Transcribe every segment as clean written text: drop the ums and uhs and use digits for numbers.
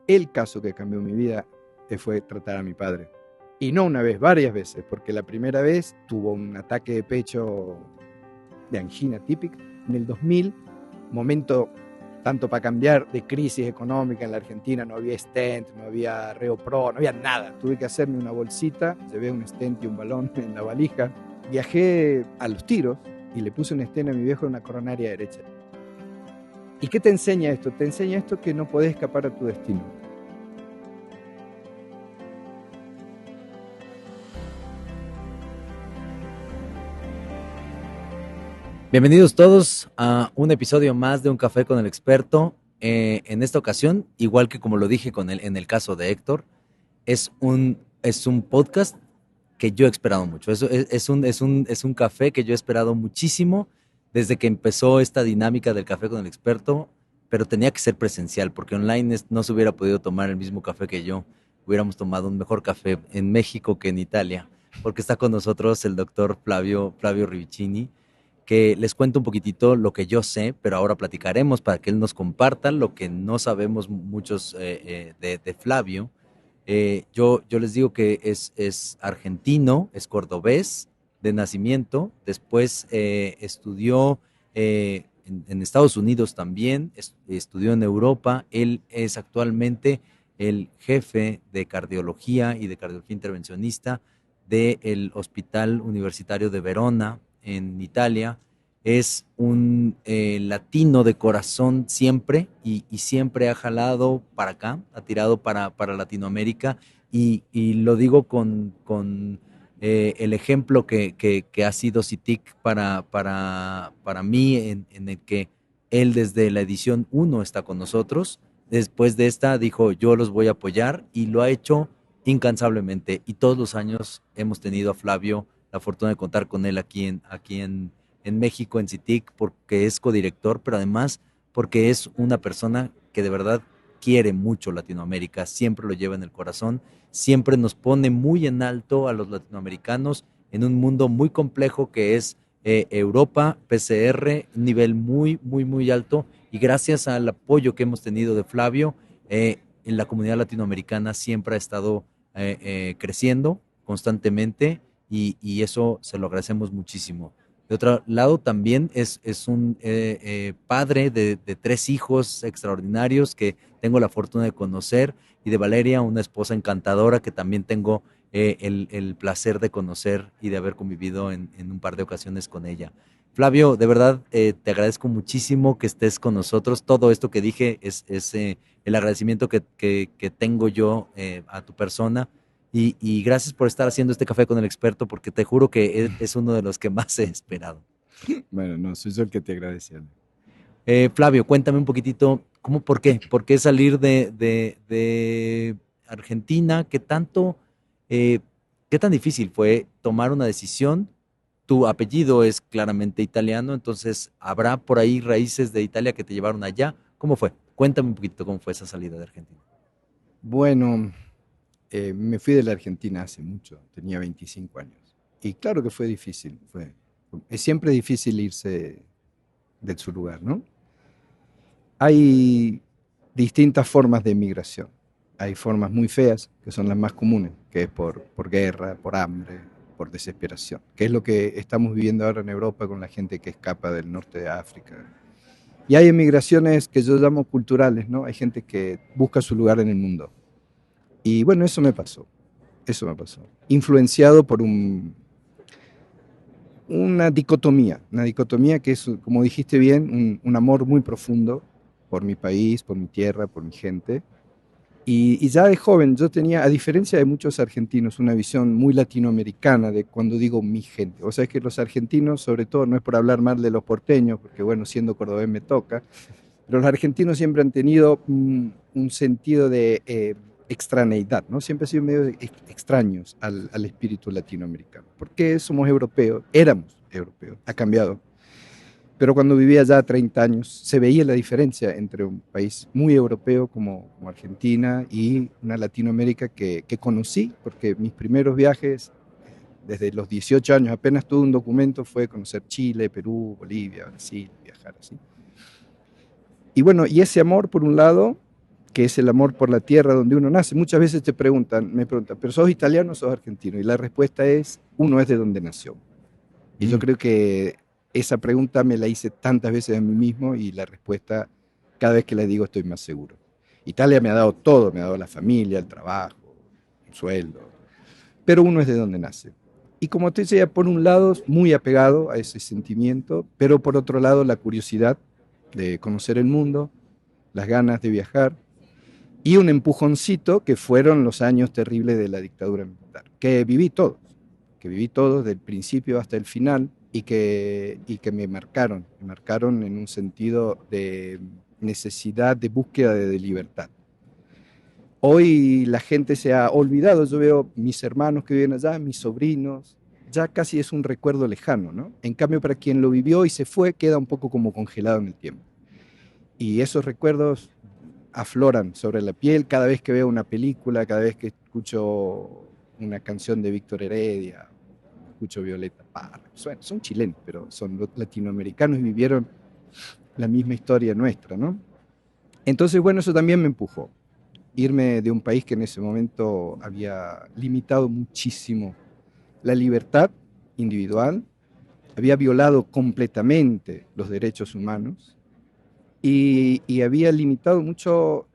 el caso que cambió mi vida fue tratar a mi padre. Y no una vez, varias veces, porque la primera vez tuvo un ataque de pecho de angina típica en el 2000, momento tanto para cambiar de crisis económica en la Argentina, no había stent, no había ReoPro, no había nada. Tuve que hacerme una bolsita, llevé un stent y un balón en la valija. Viajé a Los Tiros y le puse un stent a mi viejo en una coronaria derecha. ¿Y qué te enseña esto? Te enseña esto que no podés escapar a tu destino. Bienvenidos todos a un episodio más de Un Café con el Experto. En esta ocasión, igual que como lo dije en el caso de Héctor, es un podcast que yo he esperado mucho. Es un café que yo he esperado muchísimo desde que empezó esta dinámica del Café con el Experto, pero tenía que ser presencial porque online no se hubiera podido tomar el mismo café que yo. Hubiéramos tomado un mejor café en México que en Italia, porque está con nosotros el doctor Flavio Rivicini, que les cuento un poquitito lo que yo sé, pero ahora platicaremos para que él nos comparta lo que no sabemos muchos de Flavio. Yo les digo que es argentino, es cordobés de nacimiento, después estudió en Estados Unidos también, estudió en Europa. Él es actualmente el jefe de cardiología y de cardiología intervencionista del Hospital Universitario de Verona, en Italia. Es un latino de corazón siempre y siempre ha jalado para acá, ha tirado para Latinoamérica y lo digo con el ejemplo que ha sido CITIC para mí, en el que él desde la edición 1 está con nosotros. Después de esta dijo, yo los voy a apoyar y lo ha hecho incansablemente. Y todos los años hemos tenido a Flavio la fortuna de contar con él aquí en México, en CITIC, porque es codirector, pero además porque es una persona que de verdad quiere mucho Latinoamérica, siempre lo lleva en el corazón, siempre nos pone muy en alto a los latinoamericanos en un mundo muy complejo que es Europa, PCR, un nivel muy, muy, muy alto, y gracias al apoyo que hemos tenido de Flavio, en la comunidad latinoamericana siempre ha estado creciendo constantemente y eso se lo agradecemos muchísimo. De otro lado, también es un padre de tres hijos extraordinarios que tengo la fortuna de conocer, y de Valeria, una esposa encantadora que también tengo el placer de conocer y de haber convivido en un par de ocasiones con ella. Flavio, de verdad te agradezco muchísimo que estés con nosotros. Todo esto que dije es el agradecimiento que tengo yo a tu persona. Y gracias por estar haciendo este café con el experto, porque te juro que es uno de los que más he esperado. Bueno, no, soy yo el que te agradece. Flavio, cuéntame un poquitito, por qué? ¿Por qué salir de Argentina? Eh, ¿Qué tan difícil fue tomar una decisión? Tu apellido es claramente italiano, entonces ¿habrá por ahí raíces de Italia que te llevaron allá? ¿Cómo fue? Cuéntame un poquito cómo fue esa salida de Argentina. Bueno, me fui de la Argentina hace mucho, tenía 25 años. Y claro que fue difícil, es siempre difícil irse de su lugar, ¿no? Hay distintas formas de emigración. Hay formas muy feas, que son las más comunes, que es por guerra, por hambre, por desesperación, que es lo que estamos viviendo ahora en Europa con la gente que escapa del norte de África. Y hay emigraciones que yo llamo culturales, ¿no? Hay gente que busca su lugar en el mundo. Y bueno, eso me pasó. Influenciado por una dicotomía que es, como dijiste bien, un amor muy profundo por mi país, por mi tierra, por mi gente. Y ya de joven yo tenía, a diferencia de muchos argentinos, una visión muy latinoamericana de cuando digo mi gente. O sea, es que los argentinos, sobre todo, no es por hablar mal de los porteños, porque bueno, siendo cordobés me toca, pero los argentinos siempre han tenido un sentido de extraneidad, ¿no? Siempre han sido medio extraños al espíritu latinoamericano. Porque somos europeos, éramos europeos, ha cambiado. Pero cuando vivía ya 30 años, se veía la diferencia entre un país muy europeo como Argentina y una Latinoamérica que conocí, porque mis primeros viajes, desde los 18 años, apenas tuve un documento, fue conocer Chile, Perú, Bolivia, Brasil, viajar así. Y bueno, y ese amor, por un lado, que es el amor por la tierra donde uno nace. Muchas veces me preguntan, ¿pero sos italiano o sos argentino? Y la respuesta es, uno es de donde nació. Y yo Mm. creo que esa pregunta me la hice tantas veces a mí mismo y la respuesta, cada vez que la digo, estoy más seguro. Italia me ha dado todo, me ha dado la familia, el trabajo, el sueldo, pero uno es de donde nace. Y como te decía, por un lado, muy apegado a ese sentimiento, pero por otro lado, la curiosidad de conocer el mundo, las ganas de viajar y un empujoncito que fueron los años terribles de la dictadura militar, que viví todos del principio hasta el final y que me marcaron en un sentido de necesidad de búsqueda de libertad. Hoy la gente se ha olvidado, yo veo mis hermanos que viven allá, mis sobrinos, ya casi es un recuerdo lejano, ¿no? En cambio, para quien lo vivió y se fue, queda un poco como congelado en el tiempo. Y esos recuerdos afloran sobre la piel cada vez que veo una película, cada vez que escucho una canción de Víctor Heredia, escucho Violeta Parra. Son chilenos, pero son latinoamericanos y vivieron la misma historia nuestra, ¿no? Entonces, bueno, eso también me empujó. Irme de un país que en ese momento había limitado muchísimo la libertad individual, había violado completamente los derechos humanos y había limitado mucho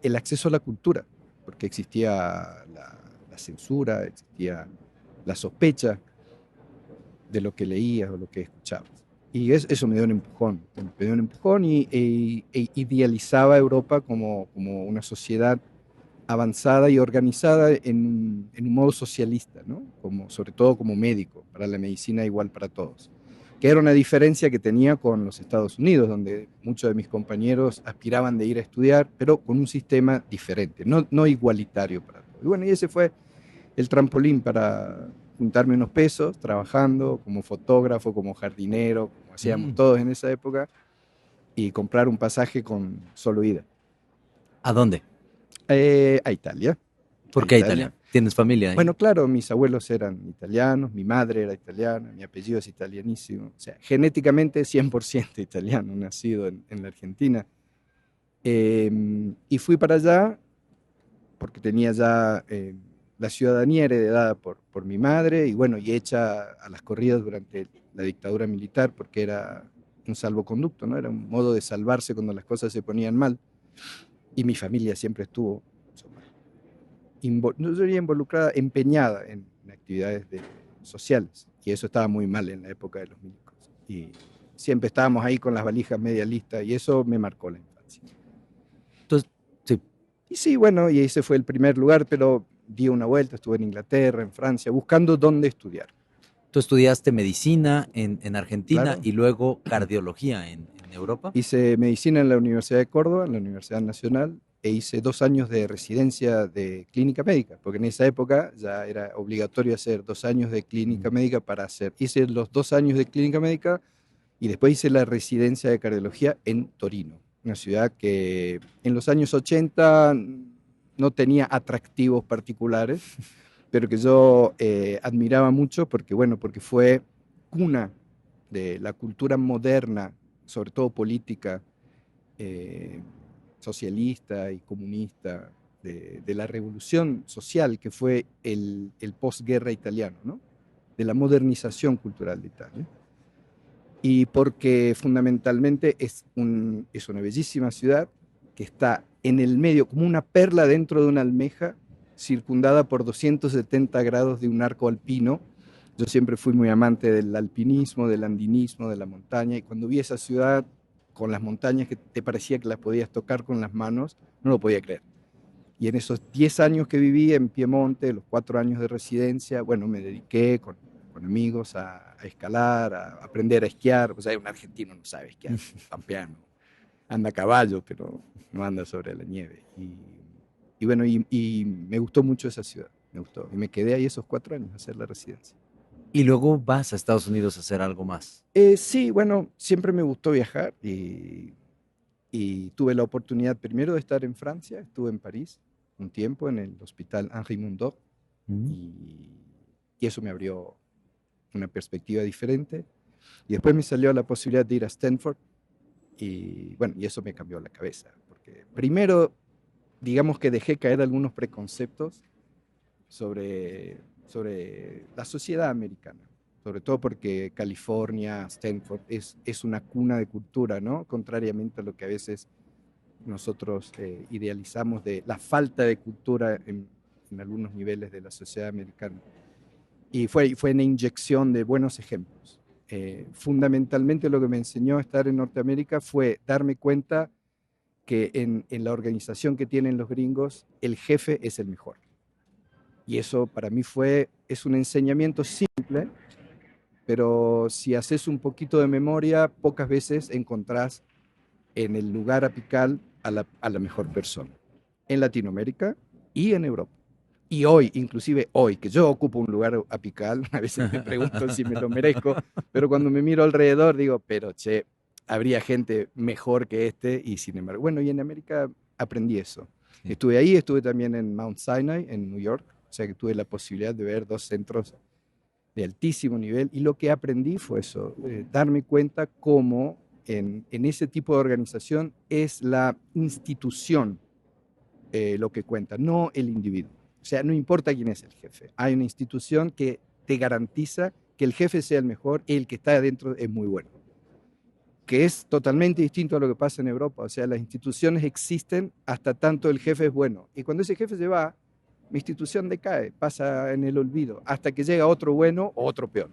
el acceso a la cultura, porque existía la censura, existía la sospecha de lo que leías o lo que escuchabas. Y eso me dio un empujón, me dio un empujón e idealizaba a Europa como una sociedad avanzada y organizada en un modo socialista, ¿no? Sobre todo como médico, para la medicina igual para todos. Que era una diferencia que tenía con los Estados Unidos, donde muchos de mis compañeros aspiraban de ir a estudiar, pero con un sistema diferente, no igualitario para todos. Y bueno, y ese fue el trampolín para juntarme unos pesos trabajando como fotógrafo, como jardinero, como hacíamos Mm. todos en esa época, y comprar un pasaje con solo ida. ¿A dónde? A Italia. A ¿Por qué Italia. Italia? ¿Tienes familia ahí? Bueno, claro, mis abuelos eran italianos, mi madre era italiana, mi apellido es italianísimo. O sea, genéticamente 100% italiano, nacido en la Argentina. Y fui para allá porque tenía ya la ciudadanía heredada por mi madre y bueno, y hecha a las corridas durante la dictadura militar porque era un salvoconducto, ¿no? Era un modo de salvarse cuando las cosas se ponían mal. Y mi familia siempre estuvo, no sería involucrada, empeñada en actividades sociales. Y eso estaba muy mal en la época de los milicos. Y siempre estábamos ahí con las valijas media listas y eso me marcó la infancia. Entonces, sí. Y sí, bueno, y ese fue el primer lugar, pero di una vuelta, estuve en Inglaterra, en Francia, buscando dónde estudiar. Tú estudiaste medicina en Argentina Claro. y luego cardiología en Europa. Hice medicina en la Universidad de Córdoba, en la Universidad Nacional, e hice 2 años de residencia de clínica médica, porque en esa época ya era obligatorio hacer 2 años de clínica Mm. médica para hacer. Hice los 2 años de clínica médica y después hice la residencia de cardiología en Torino, una ciudad que en los años 80 no tenía atractivos particulares, pero que yo admiraba mucho porque, bueno, porque fue cuna de la cultura moderna, sobre todo política, eh, socialista y comunista, de la revolución social que fue el posguerra italiano, ¿no? De la modernización cultural de Italia. Y porque fundamentalmente es una bellísima ciudad que está en el medio, como una perla dentro de una almeja, circundada por 270 grados de un arco alpino. Yo siempre fui muy amante del alpinismo, del andinismo, de la montaña, y cuando vi esa ciudad con las montañas que te parecía que las podías tocar con las manos, no lo podía creer. Y en esos 10 años que viví en Piemonte, los 4 años de residencia, bueno, me dediqué con amigos a escalar, a aprender a esquiar. O sea, un argentino no sabe esquiar, pampeano. Anda a caballo, pero no anda sobre la nieve. Y bueno, y me gustó mucho esa ciudad, me gustó. Y me quedé ahí esos 4 años a hacer la residencia. Y luego vas a Estados Unidos a hacer algo más. Sí, bueno, siempre me gustó viajar y tuve la oportunidad primero de estar en Francia, estuve en París un tiempo en el hospital Henri Mundot Mm. y eso me abrió una perspectiva diferente. Y después me salió la posibilidad de ir a Stanford y bueno, y eso me cambió la cabeza, porque primero digamos que dejé caer algunos preconceptos sobre la sociedad americana, sobre todo porque California, Stanford, es una cuna de cultura, ¿no? Contrariamente a lo que a veces nosotros idealizamos de la falta de cultura en algunos niveles de la sociedad americana. Y fue una inyección de buenos ejemplos. Fundamentalmente lo que me enseñó a estar en Norteamérica fue darme cuenta que en la organización que tienen los gringos, el jefe es el mejor. Y eso para mí es un enseñamiento simple, pero si haces un poquito de memoria, pocas veces encontrás en el lugar apical a la mejor persona. En Latinoamérica y en Europa. Y hoy, inclusive hoy, que yo ocupo un lugar apical, a veces me pregunto si me lo merezco, pero cuando me miro alrededor digo, pero che, habría gente mejor que este, y sin embargo, bueno, y en América aprendí eso. Sí. Estuve ahí, estuve también en Mount Sinai, en New York, o sea que tuve la posibilidad de ver dos centros de altísimo nivel, y lo que aprendí fue eso, darme cuenta cómo en ese tipo de organización es la institución lo que cuenta, no el individuo. O sea, no importa quién es el jefe. Hay una institución que te garantiza que el jefe sea el mejor y el que está adentro es muy bueno. Que es totalmente distinto a lo que pasa en Europa. O sea, las instituciones existen hasta tanto el jefe es bueno. Y cuando ese jefe se va, mi institución decae, pasa en el olvido, hasta que llega otro bueno o otro peor.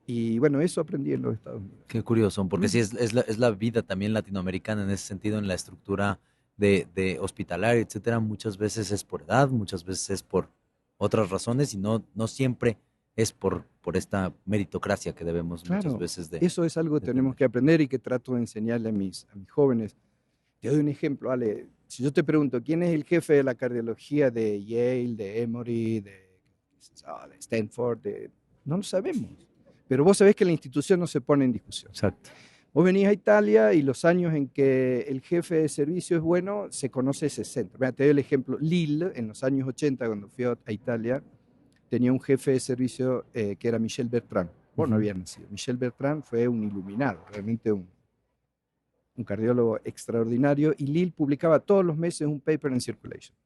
Y bueno, eso aprendí en los Estados Unidos. Qué curioso, porque sí es la vida también latinoamericana en ese sentido, en la estructura de hospitalaria, etcétera. Muchas veces es por edad, muchas veces es por otras razones y no siempre es por esta meritocracia que debemos muchas veces de. Eso es algo que tenemos que aprender y que trato de enseñarle a mis jóvenes. Te doy un ejemplo, Ale. Si yo te pregunto, ¿quién es el jefe de la cardiología de Yale, de Emory, de Stanford? No lo sabemos. Pero vos sabés que la institución no se pone en discusión. Exacto. Vos venís a Italia y los años en que el jefe de servicio es bueno, se conoce ese centro. Mira, te doy el ejemplo. Lille, en los años 80, cuando fui a Italia, tenía un jefe de servicio que era Michel Bertrand. Vos no habías nacido. Michel Bertrand fue un iluminado, realmente un cardiólogo extraordinario, y Lille publicaba todos los meses un paper en Circulation.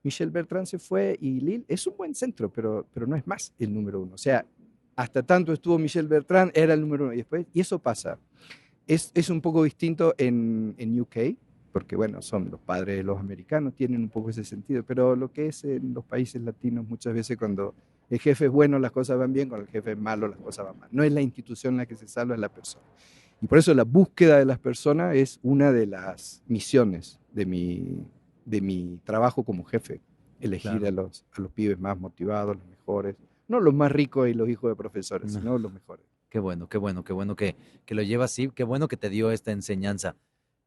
Michel Bertrand se fue y Lille es un buen centro, pero no es más el número uno. O sea, hasta tanto estuvo Michel Bertrand, era el número uno. Y eso pasa. Es un poco distinto en UK, porque bueno, son los padres de los americanos, tienen un poco ese sentido, pero lo que es en los países latinos, muchas veces cuando el jefe es bueno, las cosas van bien, cuando el jefe es malo, las cosas van mal. No es la institución la que se salva, es la persona. Y por eso la búsqueda de las personas es una de las misiones de mi trabajo como jefe, elegir claro. a los pibes más motivados, los mejores, no los más ricos y los hijos de profesores, sino los mejores. Qué bueno que lo llevas así, qué bueno que te dio esta enseñanza.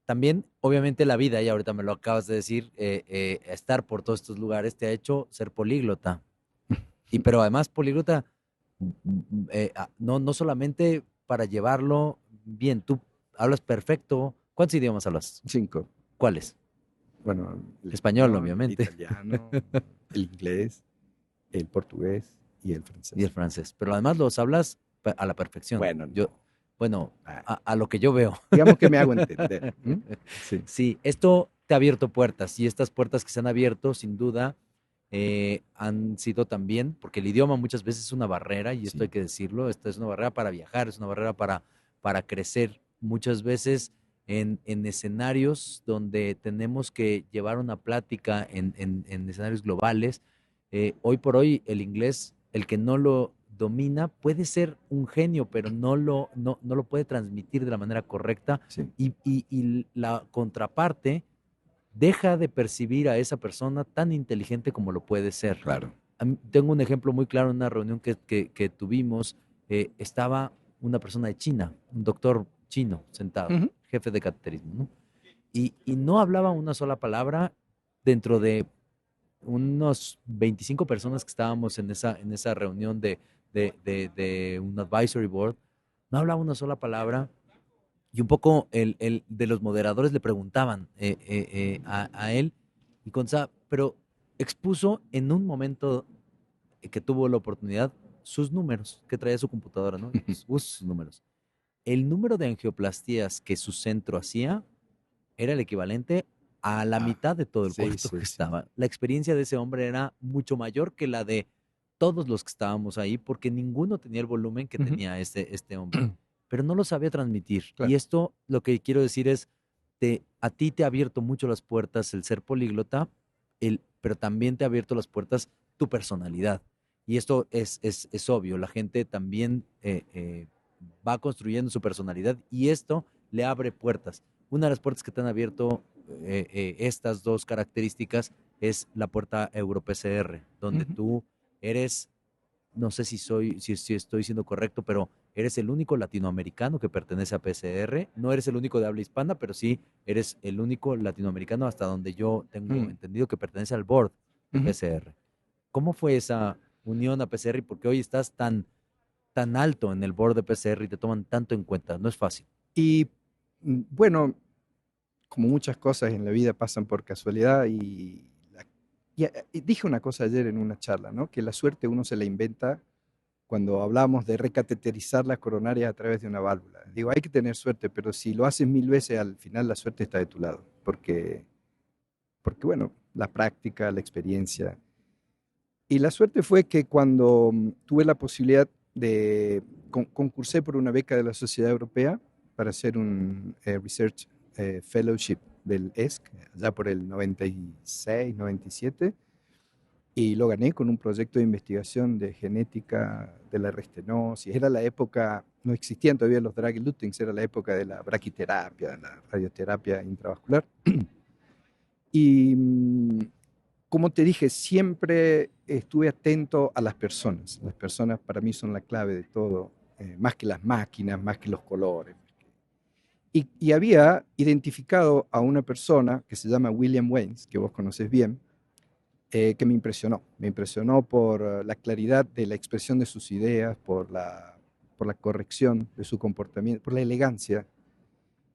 También, obviamente, la vida, y ahorita me lo acabas de decir, estar por todos estos lugares te ha hecho ser políglota. Pero además políglota, no solamente para llevarlo bien, tú hablas perfecto. ¿Cuántos idiomas hablas? 5. ¿Cuáles? Bueno, el español, obviamente. El italiano, el inglés, el portugués y el francés. Y el francés. Pero además los hablas a la perfección. Bueno, a lo que yo veo. Digamos que me hago entender. Sí, esto te ha abierto puertas y estas puertas que se han abierto, sin duda, han sido también, porque el idioma muchas veces es una barrera, y esto hay que decirlo, esta es una barrera para viajar, es una barrera para crecer. Muchas veces en escenarios donde tenemos que llevar una plática en escenarios globales, hoy por hoy el inglés, el que no lo domina, puede ser un genio, pero no lo puede transmitir de la manera correcta. Sí. Y la contraparte deja de percibir a esa persona tan inteligente como lo puede ser. Claro. Tengo un ejemplo muy claro en una reunión que tuvimos. Estaba una persona de China, un doctor chino sentado, jefe de cateterismo, ¿no? Y no hablaba una sola palabra dentro de unos 25 personas que estábamos en esa reunión de un advisory board. No hablaba una sola palabra. Y un poco el de los moderadores le preguntaban a él, y pero expuso en un momento que tuvo la oportunidad sus números, que traía su computadora, ¿no? Sus números. El número de angioplastías que su centro hacía era el equivalente a la mitad de todo el sí, cuarto sí, que sí. estaba. La experiencia de ese hombre era mucho mayor que la de todos los que estábamos ahí, porque ninguno tenía el volumen que Ujú. tenía este hombre, pero no lo sabía transmitir. Y Claro. esto, lo que quiero decir es, a ti te ha abierto mucho las puertas el ser políglota, pero también te ha abierto las puertas tu personalidad. Y esto es obvio, la gente también va construyendo su personalidad y esto le abre puertas. Una de las puertas que te han abierto estas dos características es la puerta EuroPCR, donde Ujú. tú eres, no sé si estoy siendo correcto, pero eres el único latinoamericano que pertenece a PCR. No eres el único de habla hispana, pero sí eres el único latinoamericano hasta donde yo tengo Mm. entendido que pertenece al board de Ujú. PCR. ¿Cómo fue esa unión a PCR y por qué hoy estás tan alto en el board de PCR y te toman tanto en cuenta? No es fácil. Y bueno, como muchas cosas en la vida pasan por casualidad y dije una cosa ayer en una charla, ¿no? Que la suerte uno se la inventa cuando hablamos de recateterizar las coronarias a través de una válvula. Digo, hay que tener suerte, pero si lo haces 1000 veces, al final la suerte está de tu lado, porque bueno, la práctica, la experiencia. Y la suerte fue que cuando tuve la posibilidad de, concursé por una beca de la Sociedad Europea para hacer un Research Fellowship del ESC, allá por el 96, 97, y lo gané con un proyecto de investigación de genética de la restenosis. Era la época, no existían todavía los drug elutings, era la época de la braquiterapia, de la radioterapia intravascular. Y como te dije, siempre estuve atento a las personas. Las personas para mí son la clave de todo, más que las máquinas, más que los colores. Y había identificado a una persona que se llama William Waynes, que vos conoces bien, que me impresionó. Me impresionó por la claridad de la expresión de sus ideas, por la corrección de su comportamiento, por la elegancia.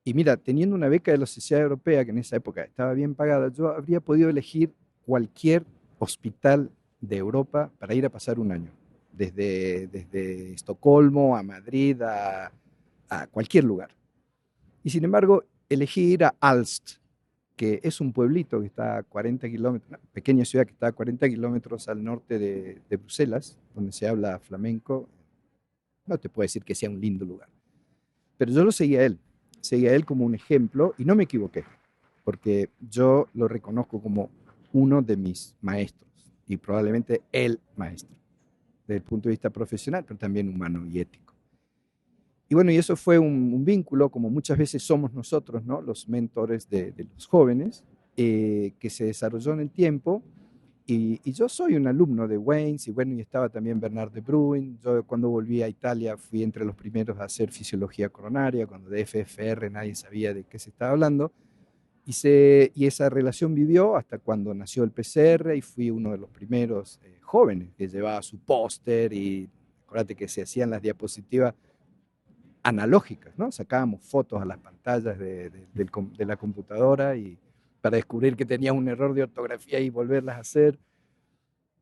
Y mira, teniendo una beca de la Sociedad Europea, que en esa época estaba bien pagada, yo habría podido elegir cualquier hospital de Europa para ir a pasar un año, desde Estocolmo a Madrid, a cualquier lugar. Y sin embargo, elegí ir a Aalst, que es un pueblito que está a 40 kilómetros, una pequeña ciudad que está a 40 kilómetros al norte de Bruselas, donde se habla flamenco. No te puedo decir que sea un lindo lugar, pero yo lo seguía a él como un ejemplo y no me equivoqué, porque yo lo reconozco como uno de mis maestros y probablemente el maestro, desde el punto de vista profesional, pero también humano y ético. Y bueno, y eso fue un vínculo, como muchas veces somos nosotros, ¿no? Los mentores de los jóvenes, que se desarrolló en el tiempo. Y yo soy un alumno de Waynes, y bueno, y estaba también Bernard de Bruin. Yo cuando volví a Italia fui entre los primeros a hacer fisiología coronaria, cuando de FFR nadie sabía de qué se estaba hablando. Y esa relación vivió hasta cuando nació el PCR y fui uno de los primeros jóvenes que llevaba su póster y acuérdate que se hacían las diapositivas analógicas, ¿no? Sacábamos fotos a las pantallas de la computadora y para descubrir que tenía un error de ortografía y volverlas a hacer.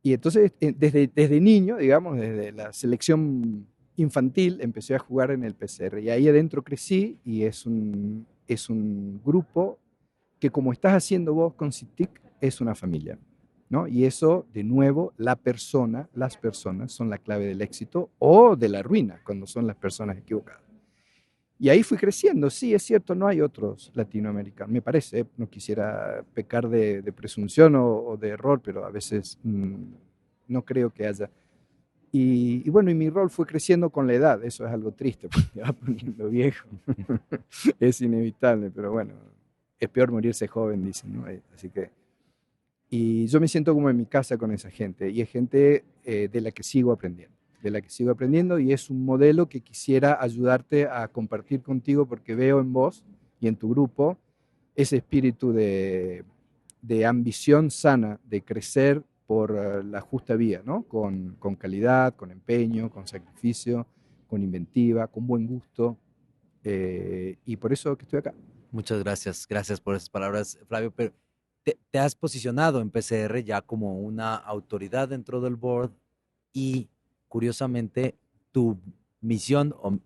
Y entonces, desde niño, digamos, desde la selección infantil, empecé a jugar en el PCR. Y ahí adentro crecí y es un grupo que, como estás haciendo vos con CITIC, es una familia, ¿no? Y eso, de nuevo, las personas son la clave del éxito o de la ruina, cuando son las personas equivocadas. Y ahí fui creciendo, sí, es cierto, no hay otros latinoamericanos, me parece, no quisiera pecar de presunción o de error, pero a veces no creo que haya. Y bueno, y mi rol fue creciendo con la edad, eso es algo triste, porque te va poniendo viejo, es inevitable, pero bueno, es peor morirse joven, dicen, ¿no? Así que, y yo me siento como en mi casa con esa gente, y es gente de la que sigo aprendiendo, y es un modelo que quisiera ayudarte a compartir contigo porque veo en vos y en tu grupo ese espíritu de ambición sana, de crecer por la justa vía, ¿no? Con calidad, con empeño, con sacrificio, con inventiva, con buen gusto, y por eso que estoy acá. Muchas gracias por esas palabras, Flavio, pero te has posicionado en PCR ya como una autoridad dentro del board y curiosamente tu misión, o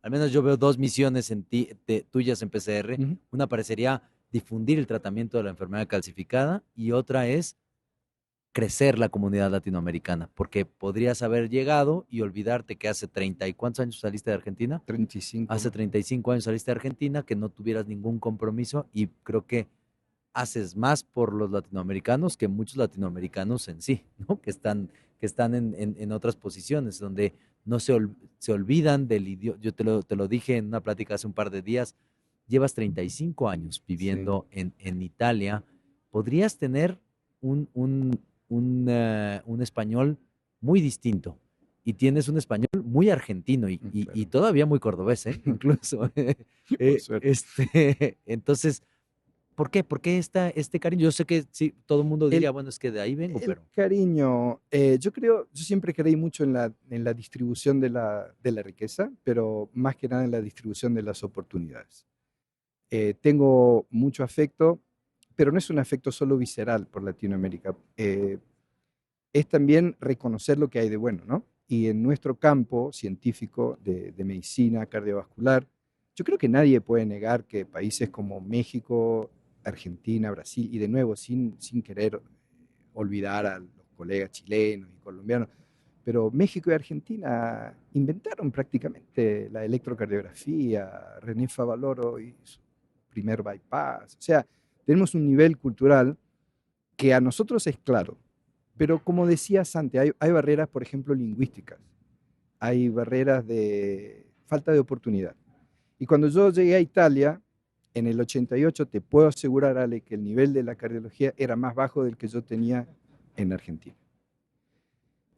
al menos yo veo dos misiones en ti, tuyas en PCR, Ujú. una parecería difundir el tratamiento de la enfermedad calcificada y otra es crecer la comunidad latinoamericana, porque podrías haber llegado y olvidarte que hace 30 y ¿cuántos años saliste de Argentina? 35 Hace más. 35 años saliste de Argentina, que no tuvieras ningún compromiso y creo que haces más por los latinoamericanos que muchos latinoamericanos en sí, ¿no? Que están en otras posiciones, donde no se olvidan del idioma. Yo te lo dije en una plática hace un par de días, llevas 35 años Sí, viviendo en Italia, podrías tener un español muy distinto y tienes un español muy argentino y claro. todavía muy cordobés, ¿eh? Incluso. Por suerte. Entonces, ¿por qué? ¿Por qué este cariño? Yo sé que sí, todo el mundo El, diría, bueno, es que de ahí vengo, el pero cariño, yo siempre creí mucho en la distribución de la riqueza, pero más que nada en la distribución de las oportunidades. Tengo mucho afecto, pero no es un afecto solo visceral por Latinoamérica. Es también reconocer lo que hay de bueno, ¿no? Y en nuestro campo científico de medicina cardiovascular, yo creo que nadie puede negar que países como México, Argentina, Brasil, y de nuevo, sin querer olvidar a los colegas chilenos y colombianos, pero México y Argentina inventaron prácticamente la electrocardiografía, René Favaloro y su primer bypass. O sea, tenemos un nivel cultural que a nosotros es claro, pero como decías antes, hay barreras, por ejemplo, lingüísticas, hay barreras de falta de oportunidad. Y cuando yo llegué a Italia, en el 88, te puedo asegurar, Ale, que el nivel de la cardiología era más bajo del que yo tenía en Argentina.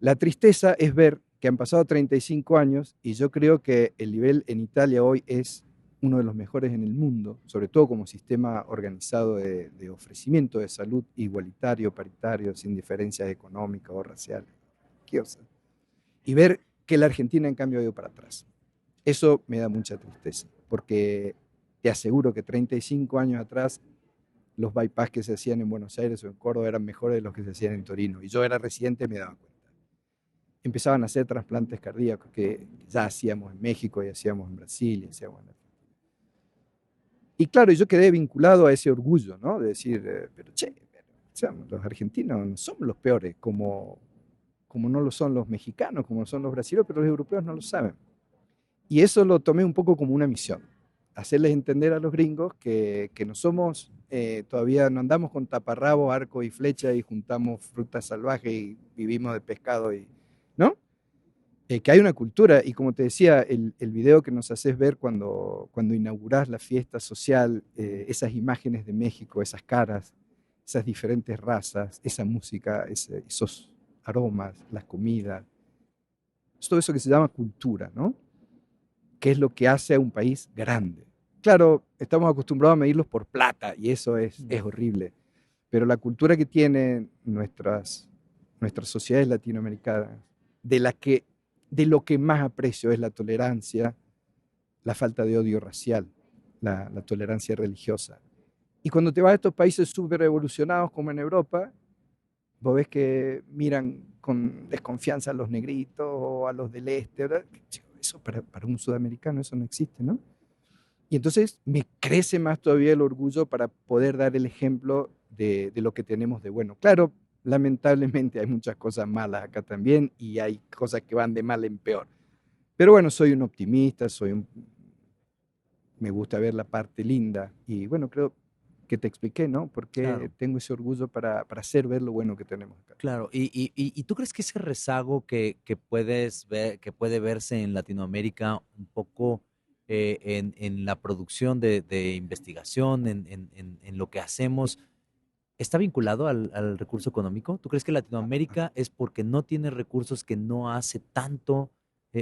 La tristeza es ver que han pasado 35 años y yo creo que el nivel en Italia hoy es uno de los mejores en el mundo, sobre todo como sistema organizado de ofrecimiento de salud igualitario, paritario, sin diferencias económicas o raciales. Y ver que la Argentina en cambio ha ido para atrás. Eso me da mucha tristeza, porque te aseguro que 35 años atrás los bypass que se hacían en Buenos Aires o en Córdoba eran mejores de los que se hacían en Torino. Y yo era residente y me daba cuenta. Empezaban a hacer trasplantes cardíacos que ya hacíamos en México y hacíamos en Brasil y hacíamos en Argentina. Y claro, yo quedé vinculado a ese orgullo, ¿no? De decir, pero che, los argentinos no somos los peores, como no lo son los mexicanos, como son los brasileños, pero los europeos no lo saben. Y eso lo tomé un poco como una misión, hacerles entender a los gringos que no somos, todavía no andamos con taparrabo, arco y flecha y juntamos frutas salvajes y vivimos de pescado, ¿no? Que hay una cultura y como te decía, el video que nos haces ver cuando inaugurás la fiesta social, esas imágenes de México, esas caras, esas diferentes razas, esa música, esos aromas, las comidas, es todo eso que se llama cultura, ¿no? Que es lo que hace a un país grande. Claro, estamos acostumbrados a medirlos por plata y eso es horrible, pero la cultura que tienen nuestras sociedades latinoamericanas, de lo que más aprecio es la tolerancia, la falta de odio racial, la tolerancia religiosa. Y cuando te vas a estos países súper evolucionados como en Europa, vos ves que miran con desconfianza a los negritos o a los del este. ¿Verdad? Eso para un sudamericano eso no existe, ¿no? Y entonces me crece más todavía el orgullo para poder dar el ejemplo de lo que tenemos de bueno. Claro, lamentablemente hay muchas cosas malas acá también y hay cosas que van de mal en peor. Pero bueno, soy un optimista, me gusta ver la parte linda y bueno, creo que te expliqué, ¿no? Porque claro, tengo ese orgullo para hacer ver lo bueno que tenemos acá. claro. ¿Y tú crees que ese rezago que puedes ver, que puede verse en Latinoamérica un poco en la producción de investigación, en lo que hacemos, está vinculado al recurso económico? ¿Tú crees que Latinoamérica es porque no tiene recursos que no hace tanto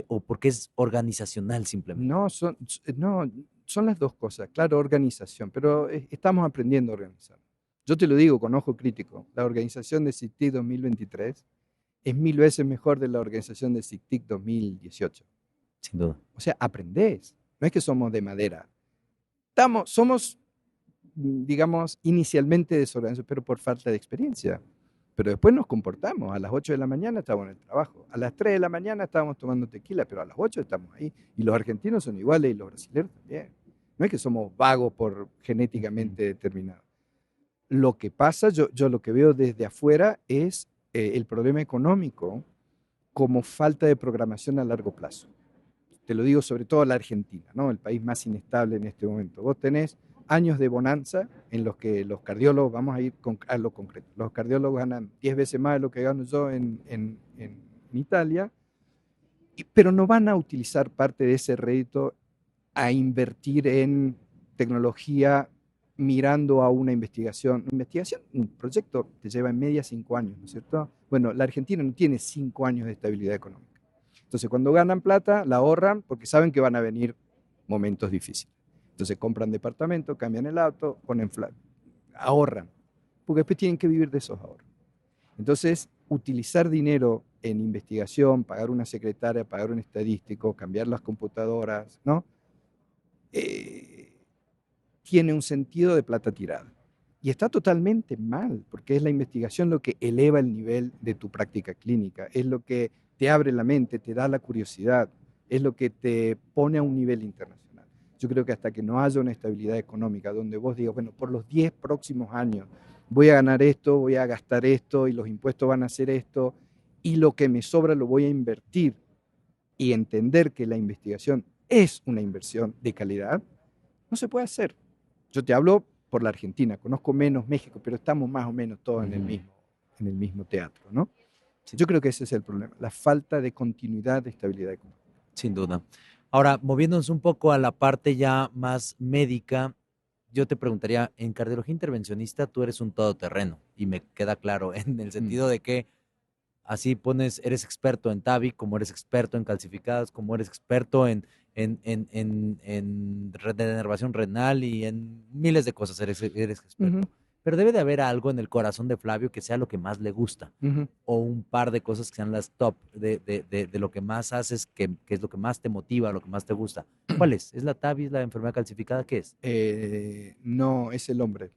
o porque es organizacional simplemente? No, son las dos cosas. Claro, organización, pero estamos aprendiendo a organizar. Yo te lo digo con ojo crítico. La organización de CICTIC 2023 es 1000 veces mejor de la organización de CICTIC 2018. Sin duda. O sea, aprendés. No es que somos de madera. Somos, digamos, inicialmente desorganizados, pero por falta de experiencia. Pero después nos comportamos. A las 8 de la mañana estamos en el trabajo. A las 3 de la mañana estábamos tomando tequila, pero a las 8 estamos ahí. Y los argentinos son iguales y los brasileños también. No es que somos vagos por genéticamente determinados. Lo que pasa, yo lo que veo desde afuera es el problema económico como falta de programación a largo plazo. Te lo digo sobre todo la Argentina, ¿no? El país más inestable en este momento. Vos tenés años de bonanza en los que los cardiólogos, vamos a ir a lo concreto, los cardiólogos ganan 10 veces más de lo que gano yo en Italia, pero no van a utilizar parte de ese rédito a invertir en tecnología mirando a una investigación. Investigación, un proyecto te lleva en media 5 años, ¿no es cierto? Bueno, la Argentina no tiene 5 años de estabilidad económica. Entonces, cuando ganan plata, la ahorran porque saben que van a venir momentos difíciles. Entonces, compran departamento, cambian el auto, ahorran, porque después tienen que vivir de esos ahorros. Entonces, utilizar dinero en investigación, pagar una secretaria, pagar un estadístico, cambiar las computadoras, ¿no? Tiene un sentido de plata tirada. Y está totalmente mal, porque es la investigación lo que eleva el nivel de tu práctica clínica, es lo que te abre la mente, te da la curiosidad, es lo que te pone a un nivel internacional. Yo creo que hasta que no haya una estabilidad económica donde vos digas, bueno, por los 10 próximos años voy a ganar esto, voy a gastar esto y los impuestos van a hacer esto y lo que me sobra lo voy a invertir y entender que la investigación es una inversión de calidad, no se puede hacer. Yo te hablo por la Argentina, conozco menos México, pero estamos más o menos todos en el mismo teatro, ¿no? Sí. Yo creo que ese es el problema, la falta de continuidad de estabilidad económica. Sin duda. Ahora, moviéndonos un poco a la parte ya más médica, yo te preguntaría, en cardiología intervencionista tú eres un todoterreno y me queda claro en el sentido de que así pones, eres experto en TAVI, como eres experto en calcificadas, como eres experto en denervación renal y en miles de cosas, eres experto. Pero debe de haber algo en el corazón de Flavio que sea lo que más le gusta, o un par de cosas que sean las top de lo que más haces, que es lo que más te motiva, lo que más te gusta. ¿Cuál es? ¿Es la TAVI, es la enfermedad calcificada? ¿Qué es? No, es el hombre.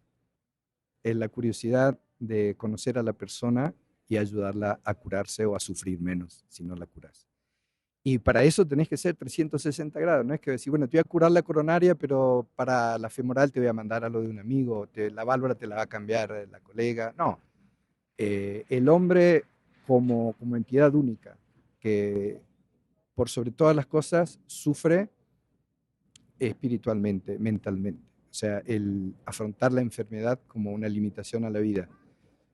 Es la curiosidad de conocer a la persona y ayudarla a curarse o a sufrir menos si no la curas. Y para eso tenés que ser 360 grados, no es que decir, bueno, te voy a curar la coronaria, pero para la femoral te voy a mandar a lo de un amigo, la válvula te la va a cambiar la colega. No, el hombre como entidad única, que por sobre todas las cosas sufre espiritualmente, mentalmente. O sea, el afrontar la enfermedad como una limitación a la vida.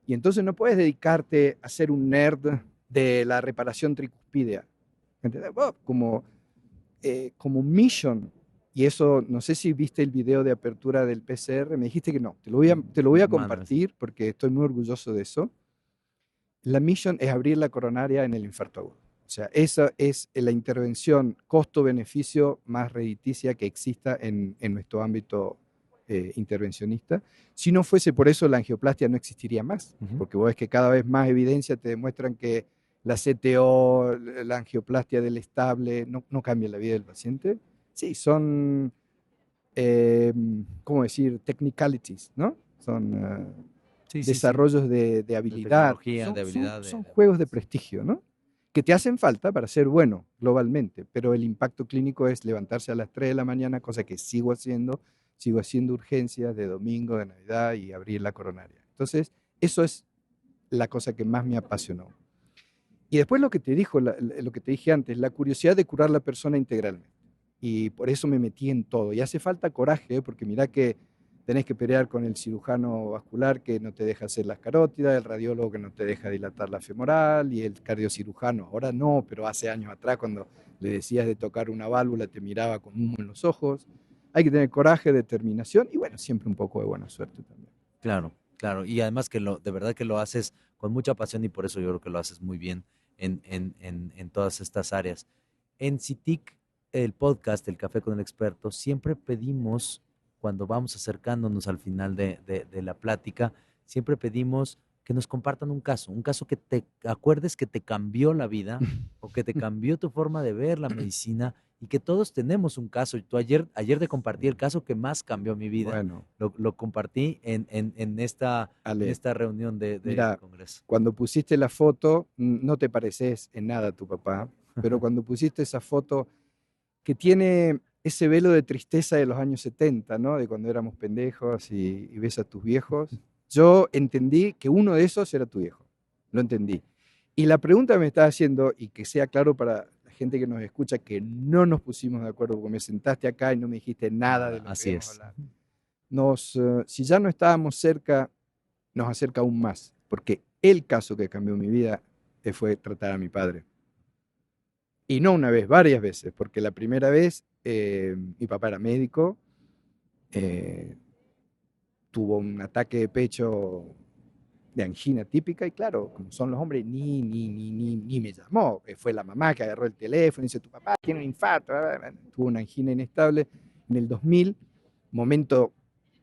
Y entonces no puedes dedicarte a ser un nerd de la reparación tricuspidea. ¿Entendés? Bueno, como mission, y eso, no sé si viste el video de apertura del PCR, me dijiste que no, te lo voy a compartir porque estoy muy orgulloso de eso. La mission es abrir la coronaria en el infarto agudo. O sea, esa es la intervención costo-beneficio más rediticia que exista en nuestro ámbito intervencionista. Si no fuese por eso, la angioplastia no existiría más, porque vos ves que cada vez más evidencia te demuestran que la CTO, la angioplastia del estable, no cambia la vida del paciente. Sí, son, ¿cómo decir? Technicalities, ¿no? Son desarrollos de habilidad. Tecnología, de habilidad. Son juegos de prestigio, ¿no? Que te hacen falta para ser bueno globalmente, pero el impacto clínico es levantarse a las 3 de la mañana, cosa que sigo haciendo urgencias de domingo, de Navidad y abrir la coronaria. Entonces, eso es la cosa que más me apasionó. Y después lo que te dije antes, la curiosidad de curar a la persona integralmente. Y por eso me metí en todo. Y hace falta coraje, porque mirá que tenés que pelear con el cirujano vascular que no te deja hacer las carótidas, el radiólogo que no te deja dilatar la femoral y el cardiocirujano. Ahora no, pero hace años atrás cuando le decías de tocar una válvula te miraba con humo en los ojos. Hay que tener coraje, determinación y bueno, siempre un poco de buena suerte también. Claro, claro. Y además que de verdad que lo haces con mucha pasión y por eso yo creo que lo haces muy bien en todas estas áreas. En CITIC, el podcast, El Café con el Experto, siempre pedimos, cuando vamos acercándonos al final de la plática, siempre pedimos que nos compartan un caso que te acuerdes que te cambió la vida o que te cambió tu forma de ver la medicina y que todos tenemos un caso. Y tú ayer te compartí el caso que más cambió mi vida. Bueno, Lo compartí en esta reunión de mira, congreso. cuando pusiste la foto, no te pareces en nada a tu papá, pero cuando pusiste esa foto que tiene ese velo de tristeza de los años 70, ¿no? De cuando éramos pendejos y ves a tus viejos. Yo entendí que uno de esos era tu viejo. Lo entendí. Y la pregunta que me estás haciendo, y que sea claro para la gente que nos escucha, que no nos pusimos de acuerdo, porque me sentaste acá y no me dijiste nada de lo que Así íbamos a es. hablar. Si ya no estábamos cerca, nos acerca aún más, porque el caso que cambió mi vida fue tratar a mi padre. Y no una vez, varias veces, porque la primera vez mi papá era médico, eh, tuvo un ataque de pecho de angina típica y claro, como son los hombres, ni me llamó. Fue la mamá que agarró el teléfono y dice, tu papá tiene un infarto. Tuvo una angina inestable en el 2000, momento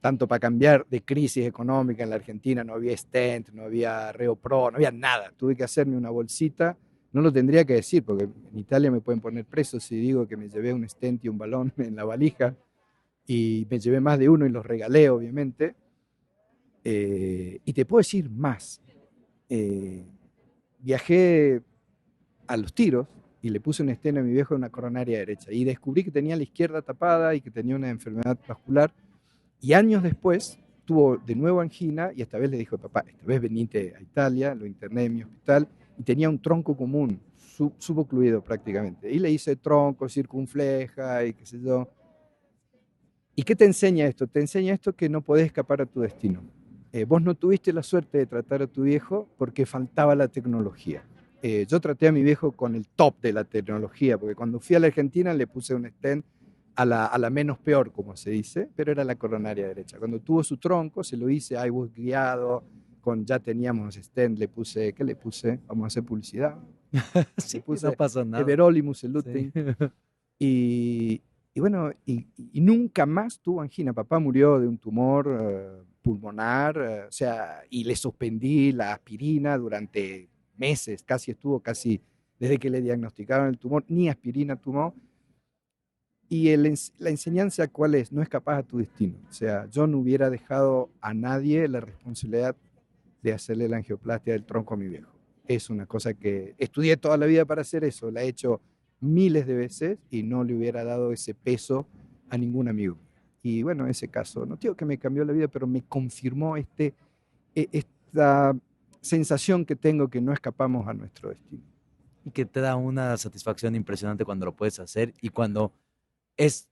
tanto para cambiar de crisis económica en la Argentina, no había stent, no había Reopro, no había nada. Tuve que hacerme una bolsita, no lo tendría que decir porque en Italia me pueden poner preso si digo que me llevé un stent y un balón en la valija y me llevé más de uno y los regalé obviamente. Y te puedo decir más. Eh, Viajé a Los Tiros y le puse un stent a mi viejo en una coronaria derecha y descubrí que tenía la izquierda tapada y que tenía una enfermedad vascular. Y años después tuvo de nuevo angina y esta vez le dijo, papá, esta vez venite a Italia, lo interné en mi hospital y tenía un tronco común, subocluido prácticamente. Y le hice tronco, circunfleja y qué sé yo. ¿Y qué te enseña esto? Te enseña esto que no podés escapar a tu destino. Vos no tuviste la suerte de tratar a tu viejo porque faltaba la tecnología. Yo traté a mi viejo con el top de la tecnología, porque cuando fui a la Argentina le puse un stent a la menos peor, como se dice, pero era la coronaria derecha. Cuando tuvo su tronco, se lo hice iBus guiado, ya teníamos stent, le puse, ¿qué le puse? Vamos a hacer publicidad. Le Sí, no puse pasó nada. Everolimus, Sí. Lutein, y, y bueno, y nunca más tuvo angina. Papá murió de un tumor pulmonar, o sea, y le suspendí la aspirina durante meses, casi desde que le diagnosticaron el tumor, ni aspirina tomó. Y la enseñanza, ¿cuál es? No escapas a tu destino. O sea, yo no hubiera dejado a nadie la responsabilidad de hacerle la angioplastia del tronco a mi viejo. Es una cosa que estudié toda la vida para hacer eso, la he hecho miles de veces y no le hubiera dado ese peso a ningún amigo. Y bueno, ese caso, no digo que me cambió la vida, pero me confirmó esta sensación que tengo que no escapamos a nuestro destino. Y que te da una satisfacción impresionante cuando lo puedes hacer y cuando es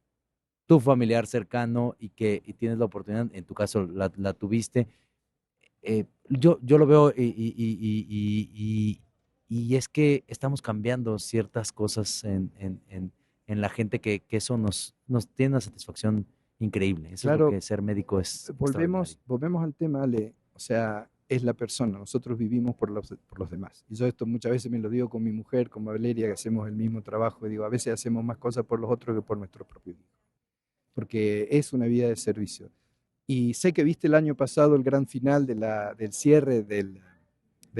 tu familiar cercano y tienes la oportunidad, en tu caso la tuviste. Yo lo veo y es que estamos cambiando ciertas cosas en la gente que eso nos tiene una satisfacción increíble. Eso es lo Claro, que ser médico es extraordinario. volvemos al tema, Ale. O sea, es la persona. Nosotros vivimos por los demás. Y yo esto muchas veces me lo digo con mi mujer, con Valeria, que hacemos el mismo trabajo. Y digo, a veces hacemos más cosas por los otros que por nuestro propio hijo. Porque es una vida de servicio. Y sé que viste el año pasado el gran final del cierre del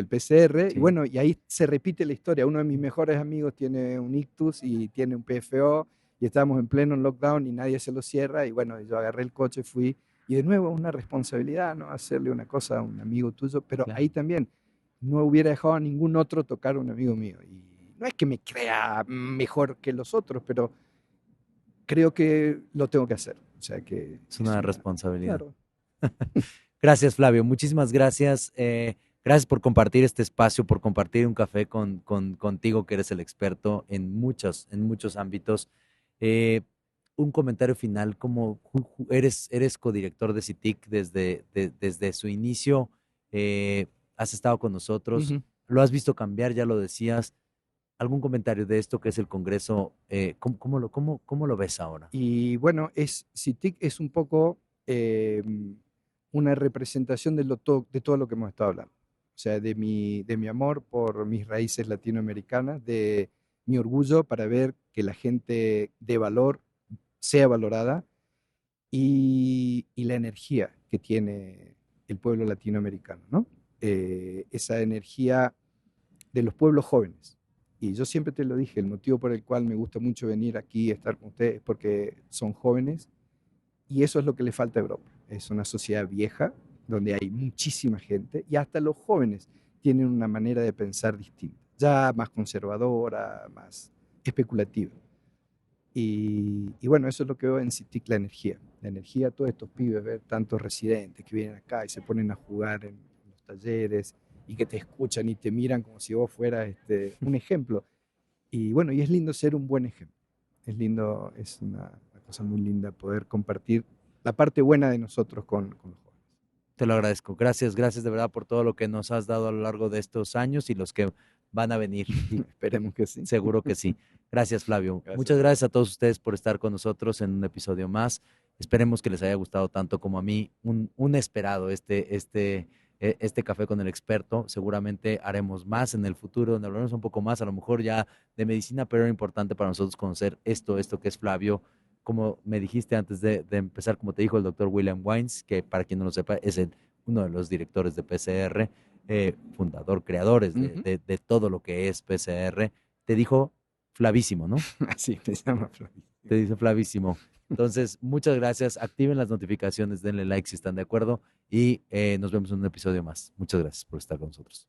PCR. Y Sí. bueno, y ahí se repite la historia. Uno de mis mejores amigos tiene un ictus y tiene un PFO y estábamos en pleno lockdown y nadie se lo cierra. Y bueno, yo agarré el coche, fui. Y de nuevo, una responsabilidad, ¿no? Hacerle una cosa a un amigo tuyo. Pero Claro. ahí también no hubiera dejado a ningún otro tocar a un amigo mío. Y no es que me crea mejor que los otros, pero creo que lo tengo que hacer. O sea que Es una responsabilidad. claro. Gracias, Flavio. Muchísimas gracias. Gracias por compartir este espacio, por compartir un café contigo, que eres el experto en muchos ámbitos. Eh, un comentario final, como eres codirector de CITIC desde su inicio, has estado con nosotros, Ujú. lo has visto cambiar, ya lo decías. ¿Algún comentario de esto que es el Congreso? ¿Cómo lo ves ahora? Y bueno, CITIC es un poco una representación de todo lo que hemos estado hablando. O sea, de mi amor por mis raíces latinoamericanas, de mi orgullo para ver que la gente de valor sea valorada y la energía que tiene el pueblo latinoamericano, ¿no? Esa energía de los pueblos jóvenes. Y yo siempre te lo dije, el motivo por el cual me gusta mucho venir aquí y estar con ustedes es porque son jóvenes y eso es lo que le falta a Europa. Es una sociedad vieja donde hay muchísima gente y hasta los jóvenes tienen una manera de pensar distinta, ya más conservadora, más especulativa. Y bueno, eso es lo que veo en CITIC, la energía de todos estos pibes, ver tantos residentes que vienen acá y se ponen a jugar en los talleres y que te escuchan y te miran como si vos fueras un ejemplo. Y bueno, y es lindo ser un buen ejemplo. Es lindo, es una cosa muy linda poder compartir la parte buena de nosotros con los jóvenes. Te lo agradezco. Gracias, gracias de verdad por todo lo que nos has dado a lo largo de estos años y los que van a venir. Y Esperemos que sí. seguro que sí. Gracias, Flavio. Gracias, Muchas Flavio. gracias a todos ustedes por estar con nosotros en un episodio más. Esperemos que les haya gustado tanto como a mí. Un esperado este café con el experto. Seguramente haremos más en el futuro, donde hablaremos un poco más, a lo mejor ya de medicina, pero era importante para nosotros conocer esto que es Flavio. Como me dijiste antes de empezar, como te dijo el doctor William Wines, que para quien no lo sepa, es uno de los directores de PCR, fundador, creadores Ujú. de todo lo que es PCR, te dijo Flavísimo, ¿no? Así me llama Flavio. Te dice Flavísimo. Entonces, muchas gracias. Activen las notificaciones, denle like si están de acuerdo y nos vemos en un episodio más. Muchas gracias por estar con nosotros.